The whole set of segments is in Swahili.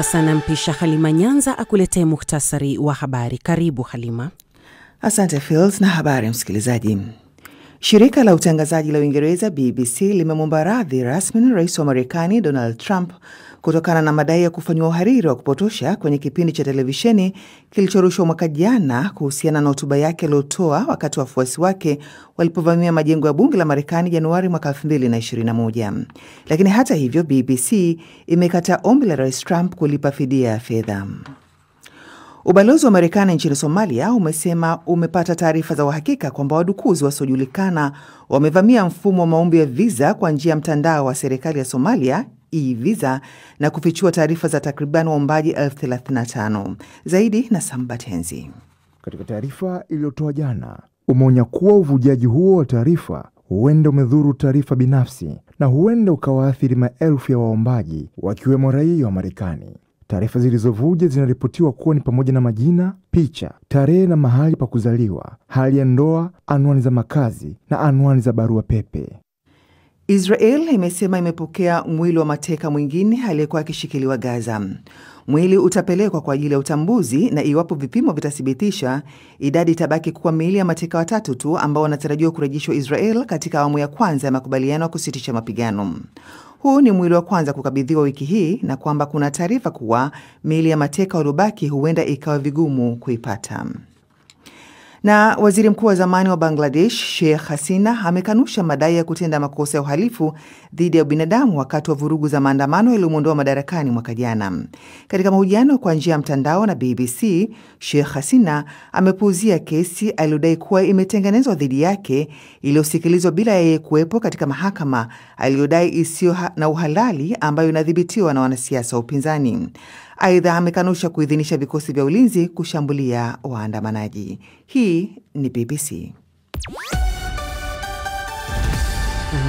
Sana mpisha Halima Nyanza akuletee muhtasari wa habari. Karibu Halima. Asante Phils, na habari msikilizaji. Shirika la utangazaji la Uingereza BBC limemwomba radhi rasmi Rais wa Marekani Donald Trump kutokana na madai ya kufanywa uhariri wa kupotosha kwenye kipindi cha televisheni kilichorushwa mwaka jana kuhusiana na hotuba yake aliyotoa wakati wafuasi wake walipovamia majengo ya bunge la Marekani Januari mwaka 2021. Lakini hata hivyo BBC imekataa ombi la Rais Trump kulipa fidia ya fedha. Ubalozi wa Marekani nchini Somalia umesema umepata taarifa za uhakika kwamba wadukuzi wasiojulikana wamevamia mfumo wa maombi ya visa kwa njia ya mtandao wa serikali ya Somalia e-visa na kufichua taarifa za takriban waombaji 35,000. Zaidi na Sambatenzi. Katika taarifa iliyotoa jana, umeonya kuwa uvujaji huo wa taarifa huenda umedhuru taarifa binafsi na huenda ukawaathiri maelfu ya waombaji wakiwemo raia wa Marekani. Taarifa zilizovuja zinaripotiwa kuwa ni pamoja na majina, picha, tarehe na mahali pa kuzaliwa, hali ya ndoa, anwani za makazi na anwani za barua pepe. Israel imesema imepokea mwili wa mateka mwingine aliyekuwa akishikiliwa Gaza. Mwili utapelekwa kwa ajili ya utambuzi na iwapo vipimo vitathibitisha, idadi itabaki kuwa miili ya mateka watatu tu ambao wanatarajiwa kurejeshwa Israel katika awamu ya kwanza ya makubaliano ya kusitisha mapigano. Huu ni mwili wa kwanza kukabidhiwa wiki hii na kwamba kuna taarifa kuwa miili ya mateka waliobaki huenda ikawa vigumu kuipata. Na waziri mkuu wa zamani wa Bangladesh, Sheikh Hasina, amekanusha madai ya kutenda makosa ya uhalifu dhidi ya binadamu wakati wa vurugu za maandamano yaliyomuondoa madarakani mwaka jana. Katika mahojiano kwa njia ya mtandao na BBC, Sheikh Hasina amepuuzia kesi aliyodai kuwa imetengenezwa dhidi yake iliyosikilizwa bila yeye kuwepo katika mahakama, aliyodai isiyo na uhalali ambayo inadhibitiwa na wanasiasa wa upinzani. Aidha, amekanusha kuidhinisha vikosi vya ulinzi kushambulia waandamanaji. Hii ni BBC.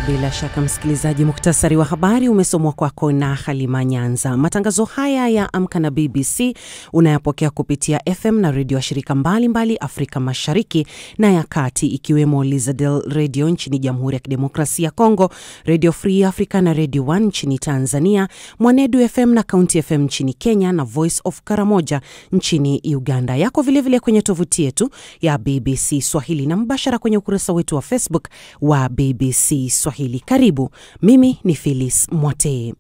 Bila shaka msikilizaji, muktasari wa habari umesomwa kwako na Halima Nyanza. Matangazo haya ya Amka na BBC unayapokea kupitia FM na redio shirika mbalimbali Afrika Mashariki na ya Kati, ikiwemo Lizadel Radio nchini Jamhuri ya Kidemokrasia ya Kongo, Radio Free Africa na Radio 1 nchini Tanzania, Mwanedu FM na County FM nchini Kenya na Voice of Karamoja nchini Uganda. Yako vile kwenye tovuti yetu ya BBC Swahili na mbashara kwenye ukurasa wetu wa Facebook wa BBC Swahili. Karibu, mimi ni Phyllis Mwate.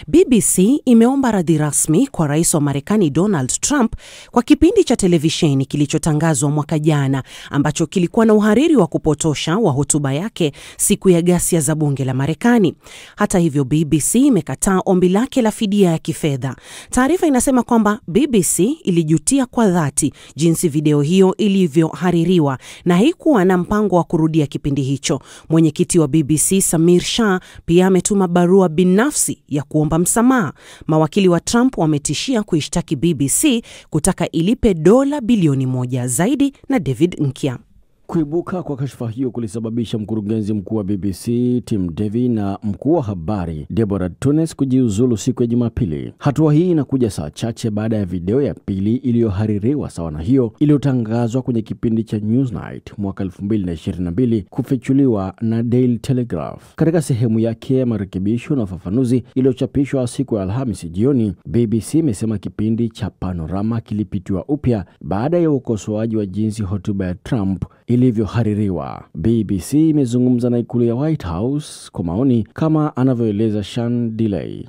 BBC imeomba radhi rasmi kwa rais wa Marekani Donald Trump kwa kipindi cha televisheni kilichotangazwa mwaka jana ambacho kilikuwa na uhariri wa kupotosha wa hotuba yake siku ya ghasia za bunge la Marekani. Hata hivyo, BBC imekataa ombi lake la fidia ya kifedha. Taarifa inasema kwamba BBC ilijutia kwa dhati jinsi video hiyo ilivyohaririwa na haikuwa na mpango wa kurudia kipindi hicho. Mwenyekiti wa BBC Samir Shah pia ametuma barua binafsi ya kuomba msamaha. Mawakili wa Trump wametishia kuishtaki BBC kutaka ilipe dola bilioni 1 zaidi na David Nkia. Kuibuka kwa kashfa hiyo kulisababisha mkurugenzi mkuu wa BBC Tim Davie na mkuu wa habari Deborah Tunes kujiuzulu siku ya Jumapili. Hatua hii inakuja saa chache baada ya video ya pili iliyohaririwa sawa na hiyo iliyotangazwa kwenye kipindi cha Newsnight mwaka 2022 kufichuliwa na Daily Telegraph. Katika sehemu yake ya marekebisho na ufafanuzi iliyochapishwa siku ya Alhamisi jioni, BBC imesema kipindi cha Panorama kilipitiwa upya baada ya ukosoaji wa jinsi hotuba ya Trump ilivyohaririwa. BBC imezungumza na ikulu ya White House kwa maoni, kama anavyoeleza Sean Delay.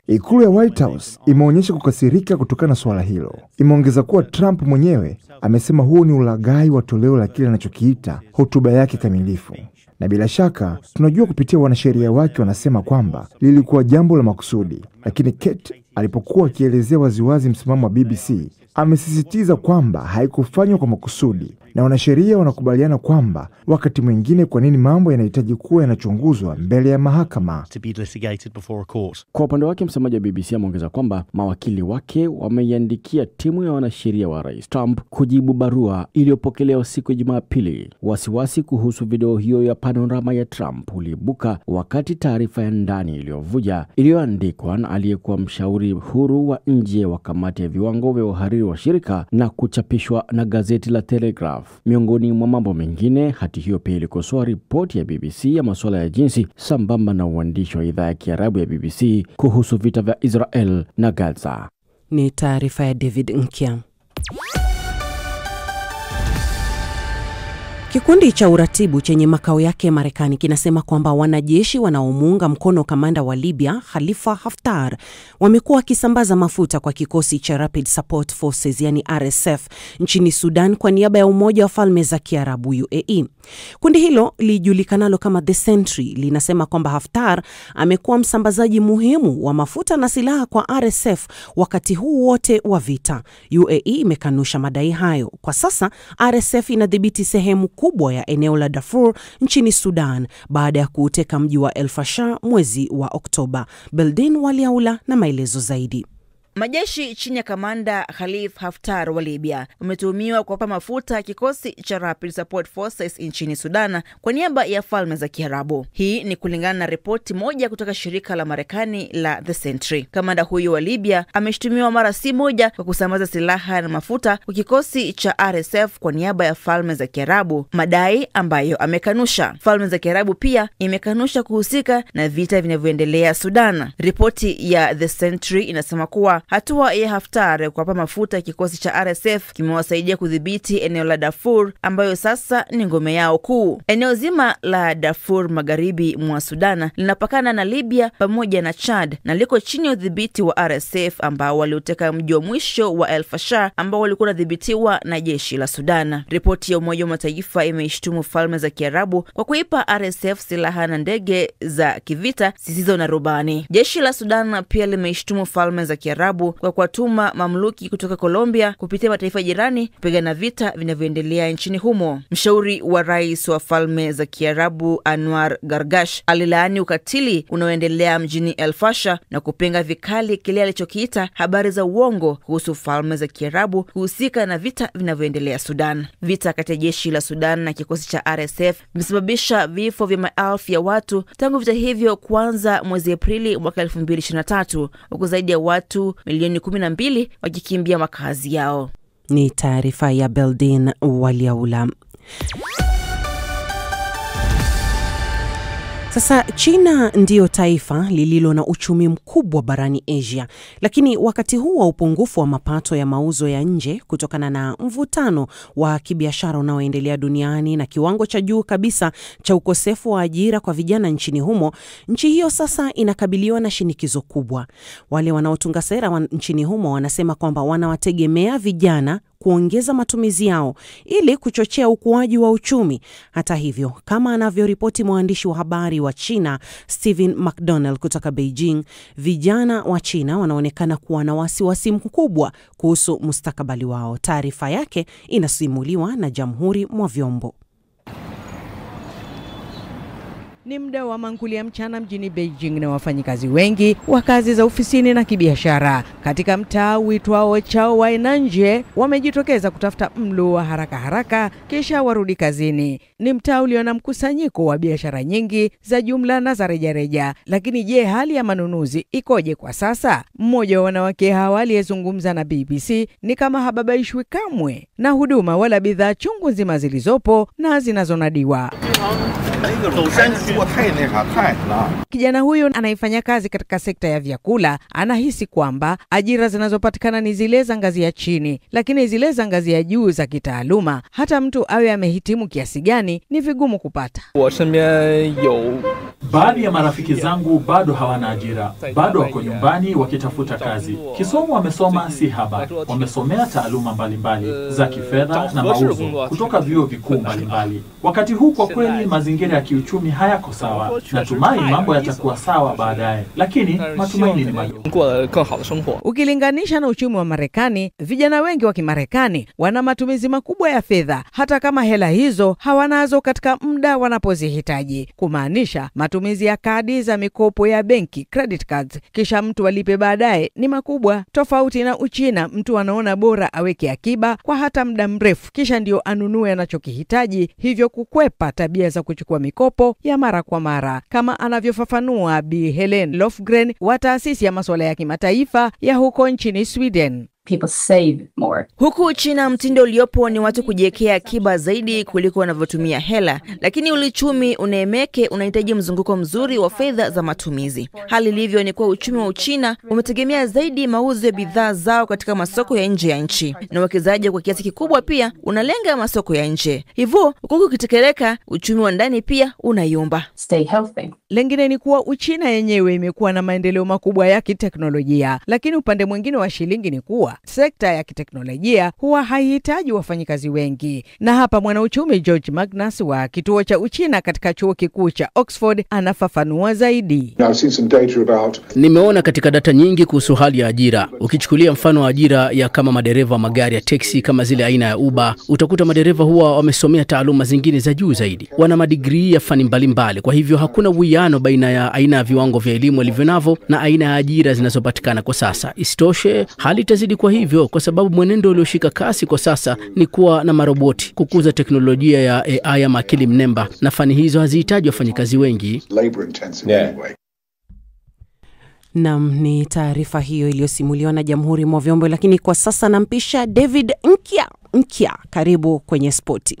Ikulu ya White House imeonyesha kukasirika kutokana na swala hilo. Imeongeza kuwa Trump mwenyewe amesema huo ni ulaghai wa toleo la kile anachokiita hotuba yake kamilifu. Na bila shaka tunajua kupitia wanasheria wake wanasema kwamba lilikuwa jambo la makusudi. Lakini Kate alipokuwa akielezea waziwazi msimamo wa BBC, amesisitiza kwamba haikufanywa kwa makusudi, na wanasheria wanakubaliana kwamba wakati mwingine kwa nini mambo yanahitaji kuwa yanachunguzwa mbele ya mahakama. Kwa upande wake, msemaji wa BBC ameongeza kwamba mawakili wake wameiandikia timu ya wanasheria wa Rais Trump kujibu barua iliyopokelewa siku ya Jumapili. Wasiwasi kuhusu video hiyo ya Panorama ya Trump uliibuka wakati taarifa ya ndani iliyovuja iliyoandikwa na aliyekuwa mshauri huru wa nje wa kamati ya viwango vya uhariri wa shirika na kuchapishwa na gazeti la Telegraph. Miongoni mwa mambo mengine, hati hiyo pia ilikosoa ripoti ya BBC ya masuala ya jinsi sambamba na uandishi wa idhaa ya Kiarabu ya BBC kuhusu vita vya Israel na Gaza. Ni taarifa ya David Nkia. Kikundi cha uratibu chenye makao yake Marekani kinasema kwamba wanajeshi wanaomuunga mkono kamanda wa Libya Khalifa Haftar wamekuwa wakisambaza mafuta kwa kikosi cha Rapid Support Forces yani RSF nchini Sudan kwa niaba ya Umoja wa Falme za Kiarabu UAE. Kundi hilo lijulikanalo kama The Sentry linasema kwamba Haftar amekuwa msambazaji muhimu wa mafuta na silaha kwa RSF wakati huu wote wa vita. UAE imekanusha madai hayo. Kwa sasa RSF inadhibiti sehemu kubwa ya eneo la Darfur nchini Sudan baada ya kuuteka mji wa El Fasher mwezi wa Oktoba. Beldin Waliaula na maelezo zaidi. Majeshi chini ya kamanda Khalifa Haftar wa Libya wametuhumiwa kuwapa mafuta kikosi cha Rapid Support Forces nchini Sudan kwa niaba ya Falme za Kiarabu. Hii ni kulingana na ripoti moja kutoka shirika la Marekani la The Sentry. Kamanda huyo wa Libya ameshtumiwa mara si moja kwa kusambaza silaha na mafuta kwa kikosi cha RSF kwa niaba ya Falme za Kiarabu, madai ambayo amekanusha. Falme za Kiarabu pia imekanusha kuhusika na vita vinavyoendelea Sudan. Ripoti ya The Sentry inasema kuwa hatua ya Haftar kuwapa mafuta kikosi cha RSF kimewasaidia kudhibiti eneo la Darfur ambayo sasa ni ngome yao kuu. Eneo zima la Darfur magharibi mwa Sudan linapakana na Libya pamoja na Chad na liko chini ya udhibiti wa RSF ambao waliuteka mji wa mwisho wa El Fasher ambao ulikuwa unadhibitiwa na jeshi la Sudan. Ripoti ya Umoja wa Mataifa imeishtumu Falme za Kiarabu kwa kuipa RSF silaha na ndege za kivita zisizo na rubani. Jeshi la Sudan pia limeishtumu Falme za Kiarabu kwa kuwatuma mamluki kutoka Colombia kupitia mataifa jirani kupigana vita vinavyoendelea nchini humo. Mshauri wa rais wa Falme za Kiarabu Anwar Gargash alilaani ukatili unaoendelea mjini El Fasher na kupinga vikali kile alichokiita habari za uongo kuhusu Falme za Kiarabu kuhusika na vita vinavyoendelea Sudan. Vita kati ya jeshi la Sudan na kikosi cha RSF vimesababisha vifo vya maelfu ya watu tangu vita hivyo kuanza mwezi Aprili mwaka 2023, huku zaidi ya watu milioni 12 wakikimbia makazi yao. Ni taarifa ya Beldin Waliaula. Sasa China ndiyo taifa lililo na uchumi mkubwa barani Asia, lakini wakati huu wa upungufu wa mapato ya mauzo ya nje kutokana na mvutano wa kibiashara unaoendelea duniani na kiwango cha juu kabisa cha ukosefu wa ajira kwa vijana nchini humo, nchi hiyo sasa inakabiliwa na shinikizo kubwa. Wale wanaotunga sera nchini humo wanasema kwamba wanawategemea vijana kuongeza matumizi yao ili kuchochea ukuaji wa uchumi. Hata hivyo, kama anavyoripoti mwandishi wa habari wa China Stephen McDonald kutoka Beijing, vijana wa China wanaonekana kuwa na wasiwasi mkubwa kuhusu mustakabali wao. Taarifa yake inasimuliwa na Jamhuri mwa Vyombo. Ni muda wa mankuli ya mchana mjini Beijing na wafanyikazi wengi wa kazi za ofisini na kibiashara katika mtaa uitwao Chao Wai Nanje wamejitokeza kutafuta mlo wa haraka kisha warudi kazini. Ni mtaa ulio na mkusanyiko wa biashara nyingi za jumla na za rejareja. Lakini je, hali ya manunuzi ikoje kwa sasa? Mmoja wa wanawake hawa aliyezungumza na BBC ni kama hababaishwi kamwe na huduma wala bidhaa chungu nzima zilizopo na zinazonadiwa. Kijana huyo anaifanya kazi katika sekta ya vyakula anahisi kwamba ajira zinazopatikana ni zile za ngazi ya chini, lakini zile za ngazi ya juu za kitaaluma, hata mtu awe amehitimu kiasi gani, ni vigumu kupata. Baadhi ya marafiki zangu bado hawana ajira, bado wako nyumbani wakitafuta kazi. Kisomo wamesoma si haba, wamesomea taaluma mbalimbali za kifedha na mauzo kutoka vyuo vikuu mbalimbali. Wakati huu kwa kweli mazingira ya kiuchumi hayako sawa. Natumai mambo yatakuwa sawa baadaye, lakini matumaini ni madogo. Ukilinganisha na uchumi wa Marekani, vijana wengi wa Kimarekani wana matumizi makubwa ya fedha, hata kama hela hizo hawanazo katika muda wanapozihitaji. Kumaanisha matumizi ya kadi za mikopo ya benki, credit cards, kisha mtu alipe baadaye ni makubwa. Tofauti na Uchina, mtu anaona bora aweke akiba kwa hata muda mrefu kisha ndio anunue anachokihitaji, hivyo kukwepa tabia za kuchukua mikopo ya mara kwa mara, kama anavyofafanua Bi Helen Lofgren wa taasisi ya masuala ya kimataifa ya huko nchini Sweden. people save more. Huku China mtindo uliopo ni watu kujiwekea akiba zaidi kuliko wanavyotumia hela, lakini uchumi unaemeke unahitaji mzunguko mzuri wa fedha za matumizi. Hali ilivyo ni kuwa uchumi wa Uchina umetegemea zaidi mauzo ya bidhaa zao katika masoko ya nje ya nchi, na uwekezaji kwa kiasi kikubwa pia unalenga masoko ya nje. Hivyo huku ukitekeleka, uchumi wa ndani pia unayumba. Stay healthy. Lengine ni kuwa Uchina yenyewe imekuwa na maendeleo makubwa ya kiteknolojia, lakini upande mwingine wa shilingi ni kuwa sekta ya kiteknolojia huwa haihitaji wafanyikazi wengi. Na hapa mwanauchumi George Magnus wa kituo cha Uchina katika chuo kikuu cha Oxford anafafanua zaidi. Nimeona katika data nyingi kuhusu hali ya ajira. Ukichukulia mfano wa ajira ya kama madereva wa magari ya teksi kama zile aina ya Uber, utakuta madereva huwa wamesomea taaluma zingine za juu zaidi. Wana madigrii ya fani mbalimbali. Kwa hivyo hakuna uwiano baina ya aina ya viwango vya elimu walivyonavyo na aina ya ajira zinazopatikana kwa sasa. Isitoshe, hali itazidi kwa hivyo kwa sababu mwenendo ulioshika kasi kwa sasa ni kuwa na maroboti, kukuza teknolojia ya AI ama akili mnemba, na fani hizo hazihitaji wafanyikazi wengi. Naam, ni taarifa hiyo iliyosimuliwa na Jamhuri mwa Vyombo, lakini kwa sasa nampisha David Nkia. Karibu kwenye spoti.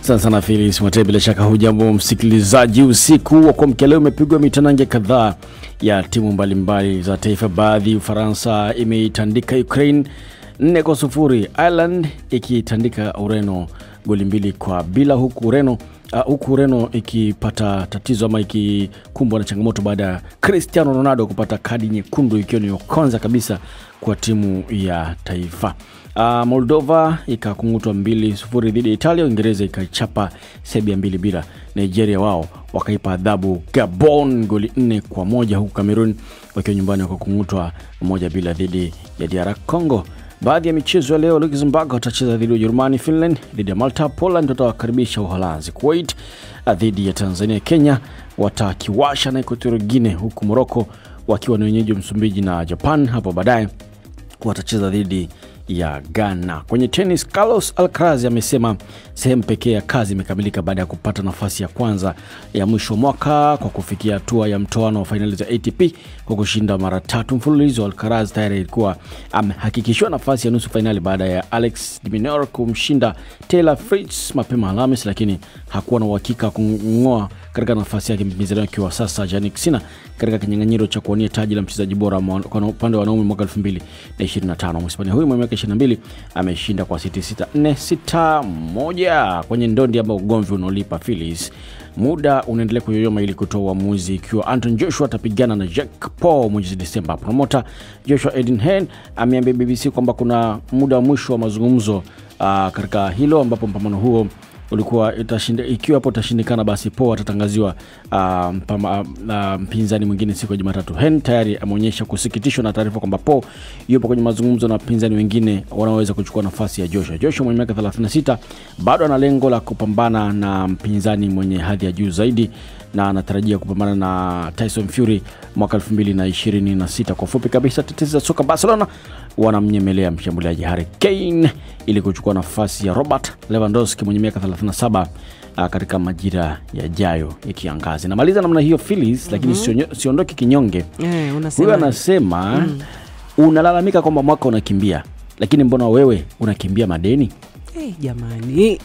Sana Phyllis Mwate, bila shaka hujambo msikilizaji. Usiku wa kuamkia leo umepigwa mitanange kadhaa ya timu mbalimbali za taifa. Baadhi Ufaransa imeitandika Ukraine 4-0, Ireland ikitandika Ureno goli 2-0, huku Ureno ikipata tatizo ama ikikumbwa na changamoto baada ya Cristiano Ronaldo kupata kadi nyekundu, ikiwa ni kwanza kabisa kwa timu ya taifa. Moldova ikakungutwa 2-0 dhidi ya Italia. Uingereza ikaichapa Serbia 2-0. Nigeria wao wakaipa adhabu Gabon goli 4-1, huku Cameroon wakiwa nyumbani wakakungutwa 1-0 dhidi ya DR Congo. Baadhi ya michezo leo: Luxembourg watacheza dhidi ya Ujerumani, Finland dhidi ya Malta, Poland watawakaribisha Uholanzi, Kuwait dhidi ya Tanzania, Kenya watakiwasha na Equatorial Guinea, huku Morocco wakiwa ni wenyeji Msumbiji na Japan hapo baadaye watacheza dhidi ya Ghana. Kwenye tennis, Carlos Alcaraz amesema sehemu pekee ya kazi imekamilika baada ya kupata nafasi ya kwanza ya mwisho mwaka kwa kufikia hatua ya mtoano wa finali za ATP kwa kushinda mara 3 mfululizo. Alcaraz tayari alikuwa amehakikishiwa nafasi ya nusu finali baada ya Alex de Minaur kumshinda Taylor Fritz mapema Alhamisi, lakini hakuwa na uhakika kungoa katika nafasi yake mpinzani wake wa sasa Jannik Sinner katika kinyang'anyiro cha kuwania taji la mchezaji bora kwa upande wa wanaume mwaka 2025. Mhispania huyu mwenye miaka 22 ameshinda kwa seti 6-4, 6-1 kwenye ndondi ambao ugomvi unalipa Phyllis. Muda unaendelea kuyoyoma ili kutoa uamuzi ikiwa Anthony Joshua atapigana na Jake Paul mwezi Desemba. Promoter Joshua Edenhen ameambia BBC kwamba kuna muda wa mwisho wa mazungumzo katika hilo, ambapo mpambano huo ulikuwa ikiwa hapo utashindikana basi Paul atatangaziwa mpinzani mwingine siku ya Jumatatu. Hen tayari ameonyesha kusikitishwa na taarifa kwamba Paul yupo kwenye mazungumzo na wapinzani wengine wanaoweza kuchukua nafasi ya Joshua. Joshua mwenye miaka 36 bado ana lengo la kupambana na mpinzani mwenye hadhi ya juu zaidi na anatarajia kupambana na Tyson Fury mwaka 2026. Kwa fupi kabisa, tetezi za soka Barcelona wanamnyemelea mshambuliaji Harry Kane ili kuchukua nafasi ya Robert Lewandowski mwenye miaka 37 katika majira yajayo ya kiangazi. Namaliza namna hiyo Phyllis, lakini siondoki kinyonge. Huyu anasema unalalamika kwamba mwaka unakimbia, lakini mbona wewe unakimbia madeni? Jamani.